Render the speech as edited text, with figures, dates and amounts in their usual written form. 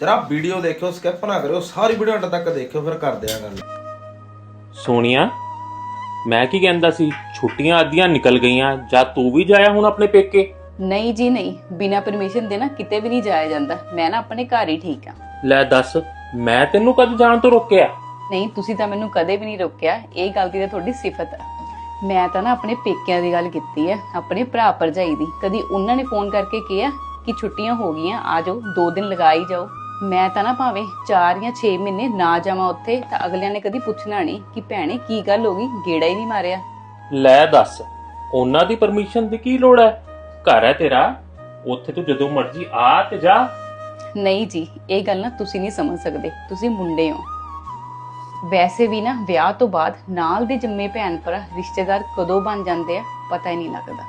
जरा वीडियो देखियो, स्किप ना करियो, सारी वीडियो अंत तक देखियो, फिर करदे आ गल। ਸੋਨੀਆ, ਮੈਂ ਕੀ ਕਹਿੰਦਾ ਸੀ, ਛੁੱਟੀਆਂ ਅੱਧੀਆਂ ਨਿਕਲ ਗਈਆਂ, ਜਾਂ ਤੂੰ ਵੀ ਜਾਇਆ ਹੁਣ ਆਪਣੇ ਪੇਕੇ? ਨਹੀਂ ਜੀ ਨਹੀਂ, ਬਿਨਾਂ ਪਰਮਿਸ਼ਨ ਦੇ ਨਾ ਕਿਤੇ ਵੀ ਨਹੀਂ ਜਾਇਆ ਜਾਂਦਾ। ਮੈਂ ਨਾ ਆਪਣੇ ਘਰ ਹੀ ਠੀਕ ਆ। ਲੈ ਦੱਸ, ਮੈਂ ਤੈਨੂੰ ਕਦ ਜਾਣ ਤੋਂ ਰੋਕਿਆ? ਨਹੀਂ, ਤੁਸੀਂ ਤਾਂ ਮੈਨੂੰ ਕਦੇ ਵੀ ਨਹੀਂ ਰੋਕਿਆ। ਇਹ ਗੱਲ ਦੀ ਤਾਂ ਤੁਹਾਡੀ ਸਿਫਤ ਹੈ। ਮੈਂ ਤਾਂ ਨਾ ਆਪਣੇ ਪੇਕਿਆਂ ਦੀ ਗੱਲ ਕੀਤੀ ਹੈ, ਆਪਣੇ ਭਰਾ ਭਰਜਾਈ ਦੀ। ਕਦੀ ਉਹਨਾਂ ਨੇ ਫੋਨ ਕਰਕੇ ਕਿਹਾ ਕਿ ਛੁੱਟੀਆਂ ਹੋ ਗਈਆਂ, ਆ ਜਾਓ, 2 ਦਿਨ ਲਗਾ ਹੀ ਜਾਓ। ਮੈਂ ਤਾਂ ਨਾ ਭਾਵੇਂ 4 ਜਾਂ 6 ਮਹੀਨੇ ਨਾ ਜਾਵਾਂ ਉੱਥੇ, ਤਾਂ ਅਗਲਿਆਂ ਨੇ ਕਦੀ ਪੁੱਛਣਾ ਨਹੀਂ ਕਿ ਭੈਣੇ ਕੀ ਗੱਲ ਹੋ ਗਈ, ਗੇੜਾ ਹੀ ਨਹੀਂ ਮਾਰਿਆ। ਲੈ ਦੱਸ, ਉਹਨਾਂ ਦੀ ਪਰਮਿਸ਼ਨ ਦੀ ਕੀ ਲੋੜ ਹੈ? ਘਰ ਹੈ ਤੇਰਾ, ਉੱਥੇ ਤੂੰ ਜਦੋਂ ਮਰਜ਼ੀ ਆ ਤੇ ਜਾ। ਨਹੀਂ ਜੀ, ਇਹ ਗੱਲ ਨਾ ਤੁਸੀਂ ਨਹੀਂ ਸਮਝ ਸਕਦੇ, ਤੁਸੀਂ ਮੁੰਡੇ ਹੋ। ਵੈਸੇ ਵੀ ਨਾ ਵਿਆਹ ਤੋਂ ਬਾਅਦ ਨਾਲ ਦੇ ਜੰਮੇ ਭੈਣ ਭਰਾ ਰਿਸ਼ਤੇਦਾਰ ਕਦੋਂ ਬਣ ਜਾਂਦੇ ਆ ਪਤਾ ਹੀ ਨਹੀਂ ਲੱਗਦਾ।